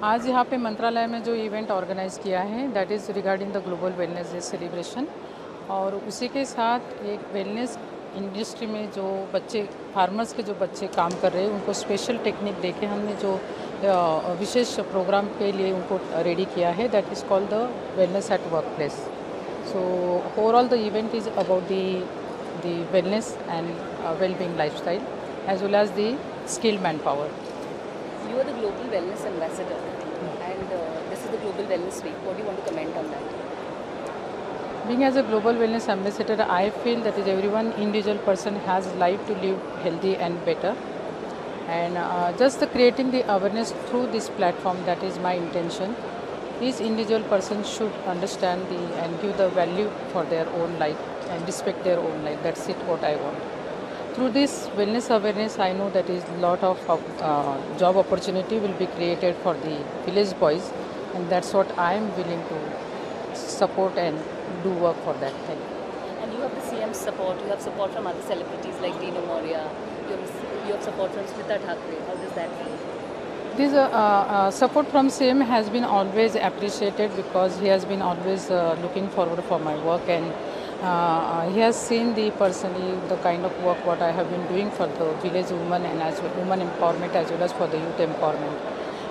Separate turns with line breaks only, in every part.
आज यहाँ पे मंत्रालय में जो इवेंट ऑर्गेनाइज किया है that is regarding the global wellness day celebration, और उसी के साथ एक वेलनेस इंडस्ट्री में जो बच्चे फार्मर्स के जो बच्चे काम कर रहे हैं उनको स्पेशल टेक्निक देके हमने जो विशेष प्रोग्राम के लिए उनको रेडी किया है that is called the wellness at work place. So overall the event is about the wellness and well-being lifestyle as well as the skilled manpower.
You are the Global Wellness Ambassador and this is the Global Wellness Week. What do you want to comment on that?
Being as a Global Wellness Ambassador, I feel that is everyone individual person has life to live healthy and better, and just creating the awareness through this platform, that is my intention. Each individual person should understand and give the value for their own life and respect their own life. That's it what I want. Through this wellness awareness, I know that is lot of job opportunity will be created for the village boys, and that's what I am willing to support and do work for that. Thank you.
And you have the CM's support, you have support from other celebrities like Dino Moria, you have support from Smita Thakre. How does that feel?
This support from CM has been always appreciated because he has been always looking forward for my work, and he has seen personally the kind of work what I have been doing for the village women and as well women empowerment as well as for the youth empowerment.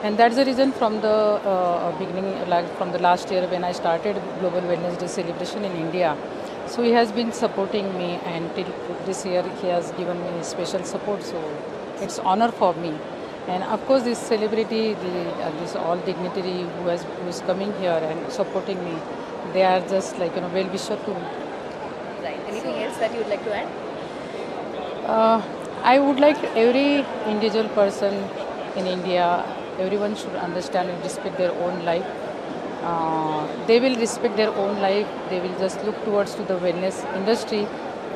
And that's the reason from the beginning, like from the last year when I started Global Wellness Day celebration in India. So he has been supporting me, and till this year he has given me special support. So it's honor for me. And of course this celebrity, this all dignitary who is coming here and supporting me, they are just like well wisher to me.
Right. Anything else that you would like to add?
I would like every individual person in India, everyone should understand and respect their own life. They will respect their own life. They will just look towards to the wellness industry.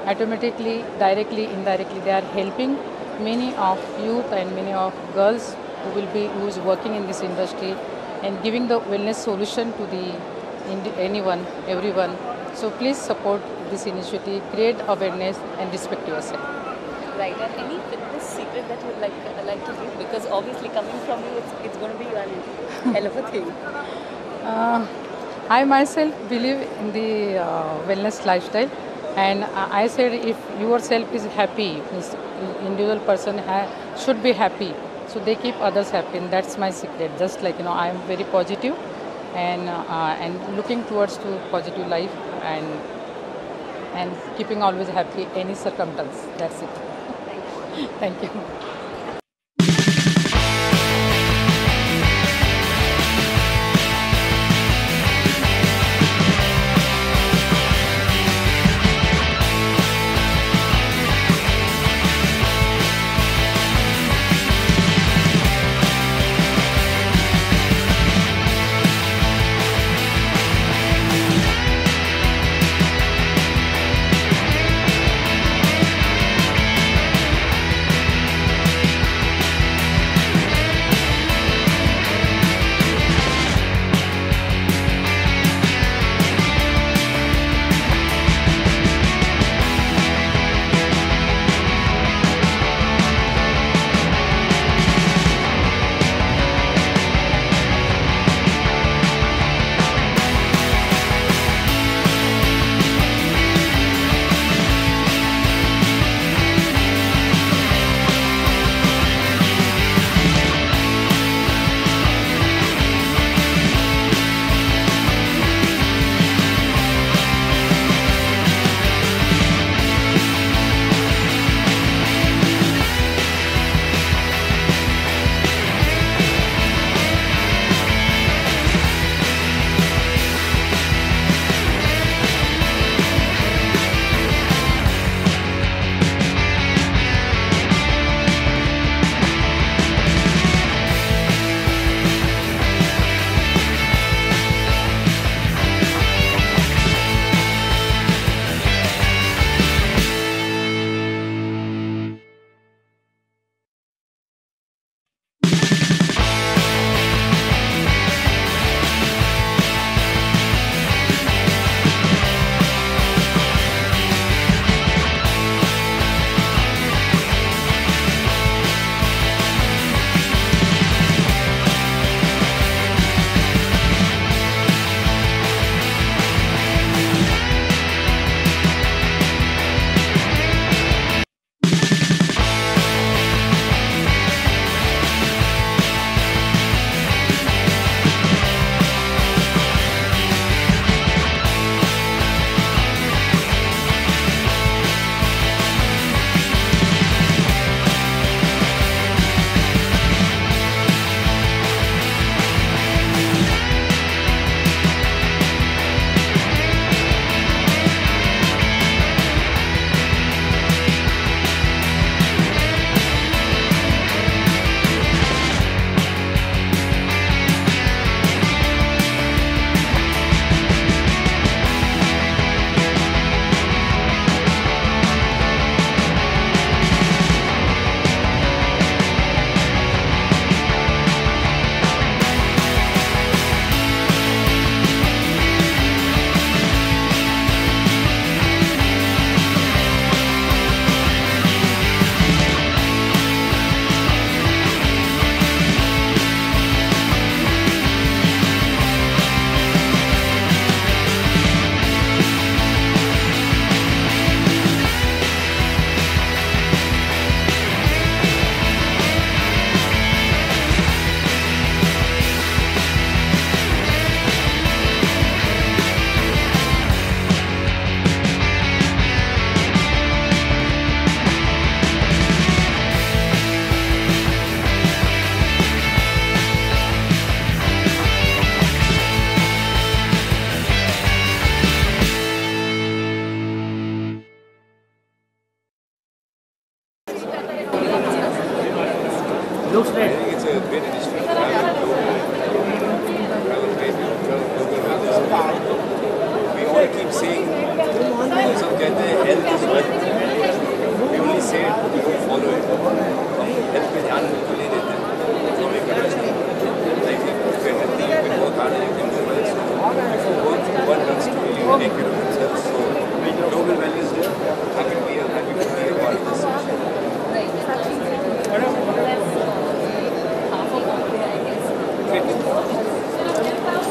Automatically, directly, indirectly, they are helping many of youth and many of girls who is working in this industry and giving the wellness solution to anyone, everyone. So please support this initiative, create awareness and respect yourself.
Right. And any fitness secret that you would like to give? Because obviously coming from you, it's going to be one hell of a thing.
I myself believe in the wellness lifestyle, and I said if yourself is happy, individual person should be happy, so they keep others happy, and that's my secret. Just like I am very positive and looking towards to positive life and keeping always happy any circumstance. That's it. Thank you.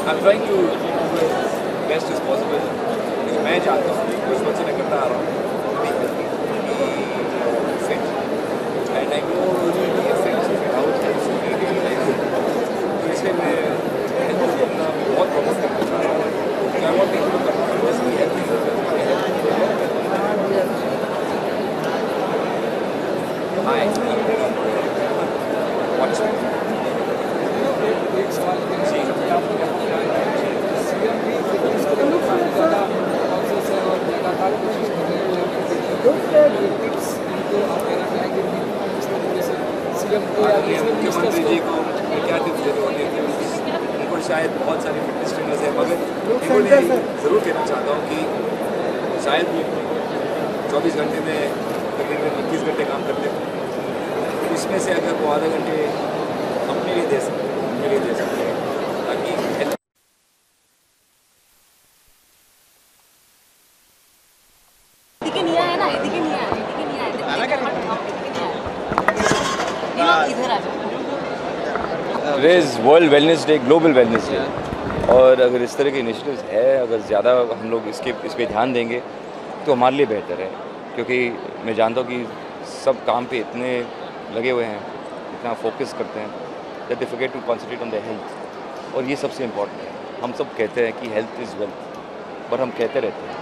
I'm trying to do as best as possible. क्योंकि मैं जानता हूँ कि बचपन से मैं करता आ रहा हूँ fit and I know the effects of how it helps in my daily life. तो इसलिए मैं health को अपना बहुत प्रमोट करना चाह रहा हूँ. So I want people to come and just be healthy. Hi. Watch me.
एक सवाल जी आपको सीएम भी फिटनेस को लेकर ज़्यादा कॉन्शियस है और लगातार कोशिश कर रहे हैं टिप्स इनको आप कहना चाहेंगे किस तरीके से सीएम को या
मुख्यमंत्री जी को क्या टिप्स देने होते हैं? उनको शायद बहुत सारे फिटनेस ट्रेनर्स हैं, मगर इनको मैं ज़रूर कहना चाहता हूँ कि शायद 24 घंटे में तकरीबन 21 घंटे काम करते हैं, उसमें से अगर वो आधे घंटे अपने लिए दे सकते हैं ताकि
इधर नहीं आया ना, इधर नहीं आया, इधर नहीं आया, इधर आ जाओ।
Today is world wellness day, global wellness day, और अगर इस तरह के इनिशिएटिव्स है, अगर ज़्यादा हम लोग इस पर ध्यान देंगे तो हमारे लिए बेहतर है, क्योंकि मैं जानता हूँ कि सब काम पे इतने लगे हुए हैं, इतना फोकस करते हैं that they forget to concentrate on the health, और ये सबसे इम्पोर्टेंट है. हम सब कहते हैं कि हेल्थ इज़ वेल्थ, पर हम कहते रहते हैं,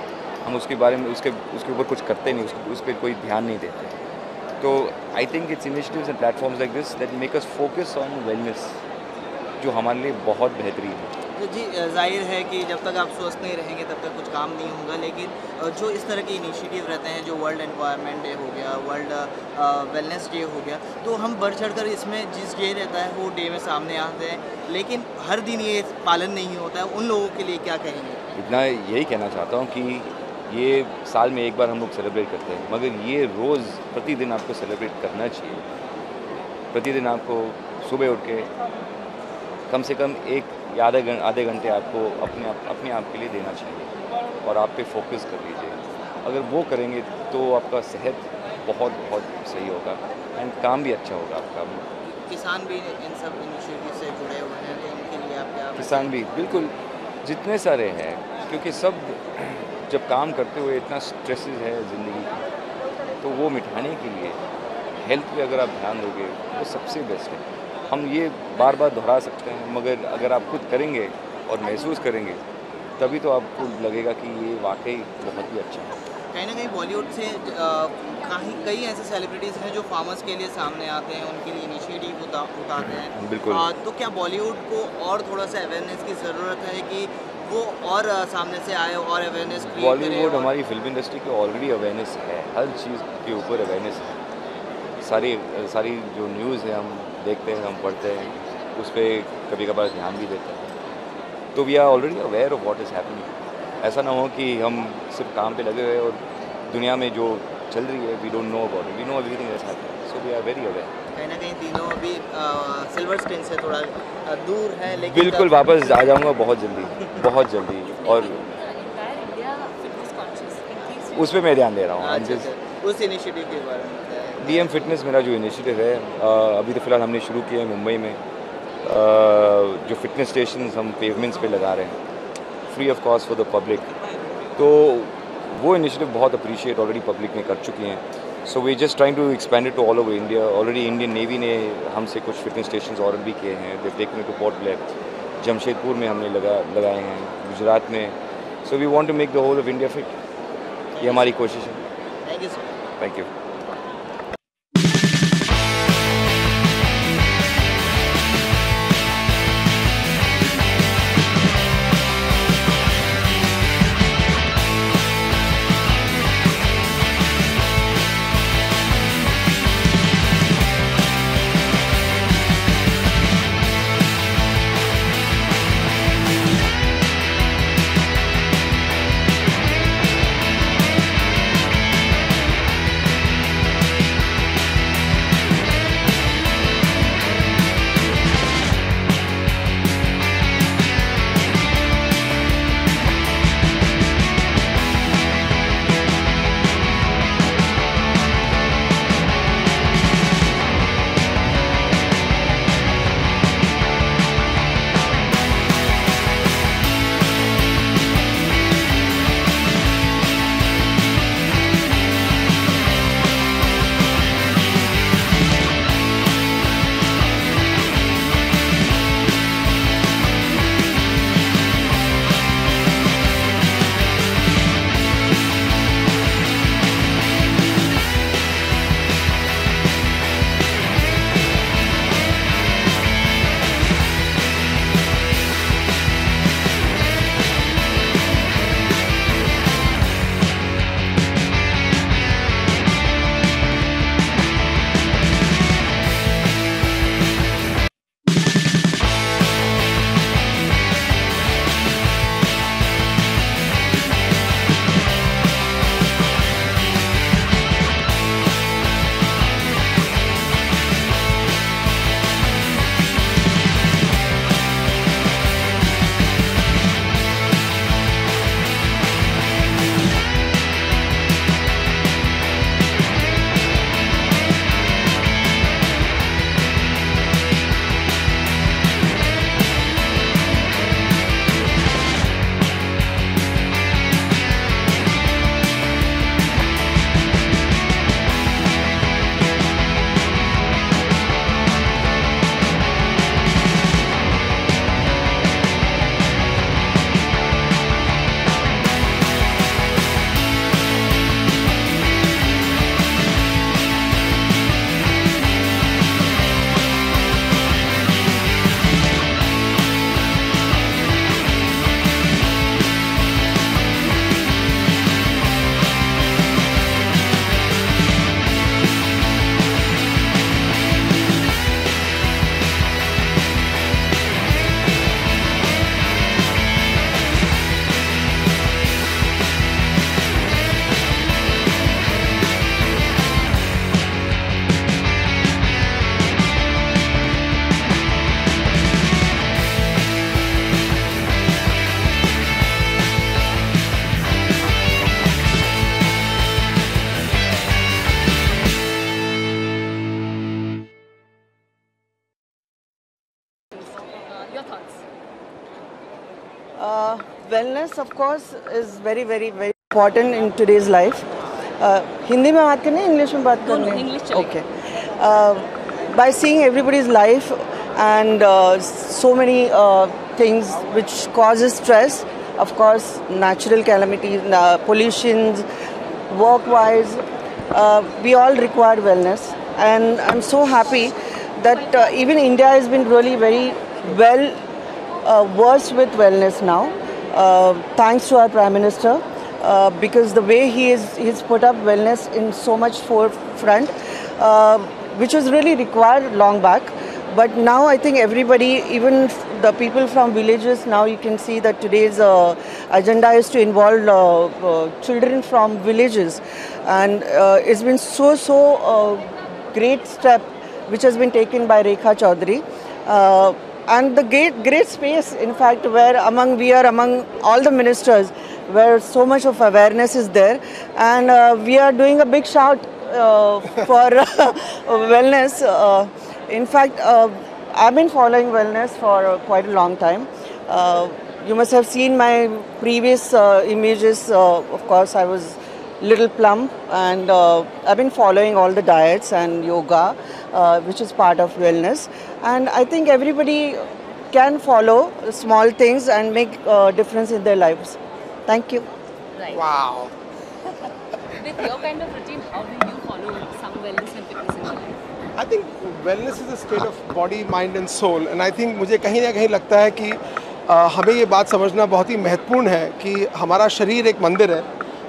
हम उसके बारे में उसके ऊपर कुछ करते नहीं, उस पर कोई ध्यान नहीं देते. तो I think it's initiatives and platforms like this that make us focus on wellness, जो हमारे लिए बहुत बेहतरीन है.
तो जी जाहिर है कि जब तक आप स्वस्थ नहीं रहेंगे तब तक कुछ काम नहीं होगा, लेकिन जो इस तरह के इनिशिएटिव रहते हैं, जो वर्ल्ड एनवायरनमेंट डे हो गया, वर्ल्ड वेलनेस डे हो गया, तो हम बढ़ चढ़कर इसमें जिस डे रहता है वो डे में सामने आते हैं, लेकिन हर दिन ये पालन नहीं होता है. उन लोगों के लिए क्या कहेंगे?
इतना यही कहना चाहता हूँ कि ये साल में एक बार हम लोग सेलिब्रेट करते हैं, मगर ये रोज़ प्रतिदिन आपको सेलिब्रेट करना चाहिए. प्रतिदिन आपको सुबह उठ के कम से कम एक या आधे घंटे आपको अपने आप के लिए देना चाहिए, और आप पे फोकस कर लीजिए. अगर वो करेंगे तो आपका सेहत बहुत सही होगा एंड काम भी अच्छा होगा आपका.
किसान भी इन सब इनिशिएटिव से जुड़े हुए हैं, तो उनके लिए आप क्या?
किसान भी बिल्कुल, जितने सारे हैं, क्योंकि सब जब काम करते हुए इतना स्ट्रेसेस है ज़िंदगी की, तो वो मिटाने के लिए हेल्थ पे अगर आप ध्यान दोगे वो सबसे बेस्ट है. हम ये बार बार दोहरा सकते हैं, मगर अगर आप खुद करेंगे और महसूस करेंगे तभी तो आपको लगेगा कि ये वाकई बहुत ही अच्छा है.
कहीं ना कहीं बॉलीवुड से कई ऐसे सेलिब्रिटीज़ हैं जो फार्मर्स के लिए सामने आते हैं, उनके लिए इनिशिएटिव उठाते हैं.
बिल्कुल.
तो क्या बॉलीवुड को और थोड़ा सा अवेयरनेस की ज़रूरत है कि वो और सामने से आए और अवेयरनेस क्रिएट करे?
बॉलीवुड हमारी फिल्म इंडस्ट्री की ऑलरेडी अवेयरनेस है, हर चीज़ के ऊपर अवेयरनेस है. सारी जो न्यूज़ है हम देखते हैं, हम पढ़ते हैं, उस पर कभी कभार ध्यान भी देते हैं. तो we are already aware of what is happening. ऐसा ना हो कि हम सिर्फ काम पे लगे हुए और दुनिया में जो चल रही है we don't know about it. We know everything that's happening, so we are very aware.
कहीं ना कहीं तीनों अभी सिल्वर स्क्रीन से थोड़ा दूर है, लेकिन
बिल्कुल वापस आ जाऊँगा बहुत जल्दी. और उस पर मैं ध्यान दे रहा हूँ.
अच्छा, उस इनिशिएटिव के बारे में
DM फिटनेस मेरा जो इनिशिएटिव है, अभी तो फ़िलहाल हमने शुरू किया है मुंबई में. जो फिटनेस स्टेशंस हम पेवमेंट्स पे लगा रहे हैं free of cost for the public, तो वो इनिशिएटिव बहुत अप्रिशिएट ऑलरेडी पब्लिक ने कर चुकी हैं. So we just trying to expand it to all over India. Already Indian Navy ने हमसे कुछ फिटनेस स्टेशंस ऑर्डर भी किए हैं. They taken to Port Blair, Jamshedpur में हमने लगाए हैं, गुजरात में. So we want to make the whole of India fit. ये हमारी कोशिश है.
Thank you sir.
Thank you.
Wellness, of course, is very, very, very important in today's life. Hindi में बात करनी है, इंग्लिश में बात करनी है?
इंग्लिश चलेगी.
Okay. By seeing everybody's life and so many things which causes stress, of course, natural calamities, pollutions, work-wise, we all require wellness. And I'm so happy that even India has been really very well versed with wellness now, thanks to our Prime Minister, because the way he's put up wellness in so much forefront, which was really required long back. But now I think everybody, even the people from villages, now you can see that today's agenda is to involve children from villages, and it's been so great step which has been taken by Rekha Chaudhary. And the great space, in fact, where we are among all the ministers, where so much of awareness is there, and we are doing a big shout for wellness. In fact, I've been following wellness for quite a long time. You must have seen my previous images. Of course, I was little plump, and I've been following all the diets and yoga, which is part of wellness. And I think everybody can follow small things and make a difference in their lives. Thank you.
Right.
Wow.
With your kind of routine, how do you follow some wellness and fitness in your life?
I think wellness is a state of body, mind and soul. And I think मुझे कहीं ना कहीं लगता है कि हमें ये बात समझना बहुत ही महत्वपूर्ण है कि हमारा शरीर एक मंदिर है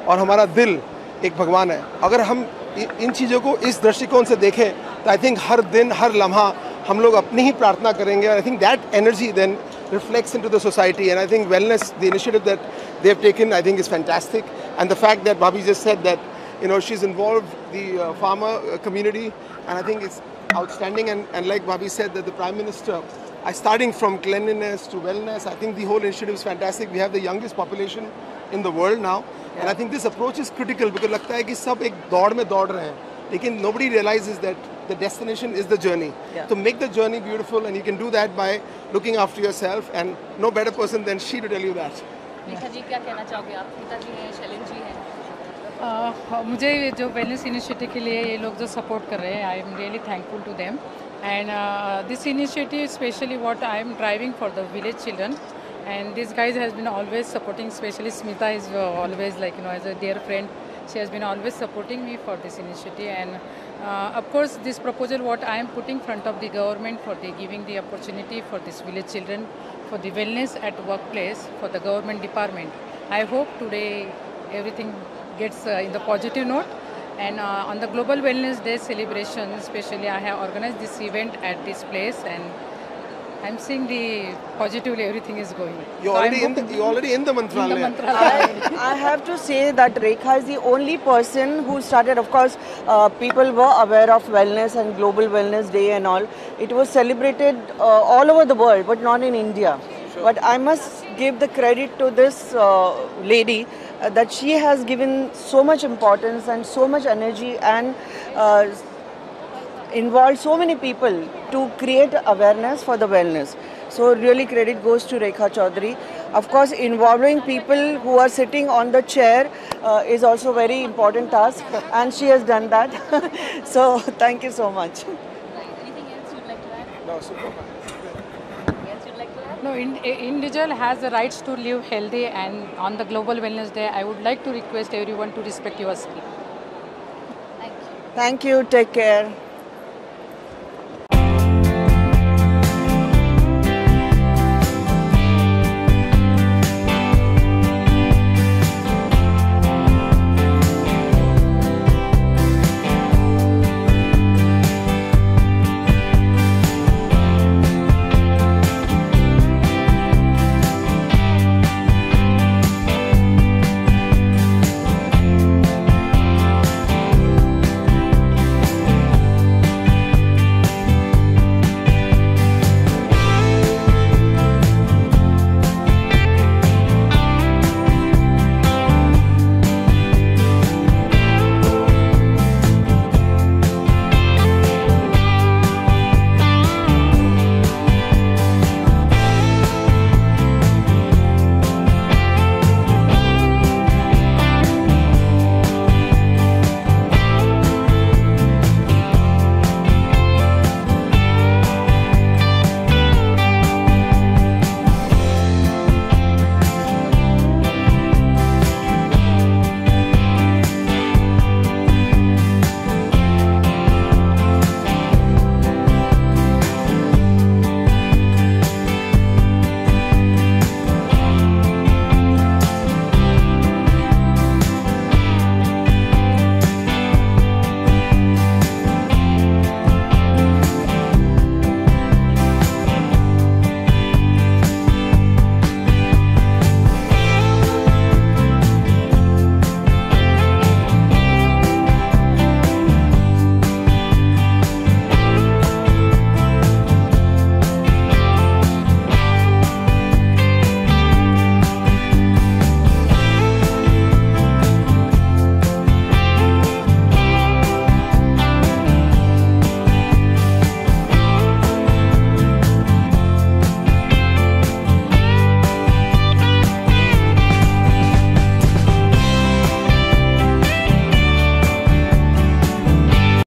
और हमारा दिल एक भगवान है. अगर हम इन चीज़ों को इस दृष्टिकोण से देखें तो आई थिंक हर दिन हर लम्हा हम लोग अपनी ही प्रार्थना करेंगे. और I think that energy then reflects into the society, and I think wellness, the initiative that they've taken, I think is fantastic. And the fact that Bhabhi just said that, you know, she's involved the farmer community, and I think it's outstanding. And like Bhabhi said, that the Prime Minister is starting from cleanliness to wellness. I think the whole initiative is fantastic. We have the youngest population in the world now, and I think this approach is critical because लगता है कि सब एक दौड़ में दौड़ रहे हैं, लेकिन nobody realizes that the destination is the journey. So make the journey beautiful, and you can do that by looking after yourself, and no better person than she to tell you that.
Rekha ji, क्या कहना चाहोगे आप? पिताजी हैं, शैलेंद्र जी हैं.
मुझे जो wellness initiative के लिए ये लोग जो सपोर्ट कर रहे हैं, I am really thankful to them. And this initiative specially what I am driving for the village children, and this guys has been always supporting, especially Smita is always, like, you know, as a dear friend, she has been always supporting me for this initiative. And of course this proposal what I am putting front of the government for the giving the opportunity for this village children for the wellness at workplace for the government department. I hope today everything gets in the positive note. And on the Global Wellness Day celebration, especially I have organized this event at this place, and I'm seeing the positively everything is going.
You're already in the Mantralaya.
I have to say that Rekha is the only person who started. Of course, people were aware of wellness and Global Wellness Day and all. It was celebrated all over the world, but not in India. Sure. But I must give the credit to this lady that she has given so much importance and so much energy and involved so many people to create awareness for the wellness. So really credit goes to Rekha Chaudhary. Of course, involving people who are sitting on the chair is also very important task, and she has done that. So thank you so much.
Anything else you'd like to add?
No, super.
Anything else you'd like to add?
No, individual has the rights to live healthy, and on the Global Wellness Day, I would like to request everyone to respect yourself.
Thank you.
Thank you. Take care.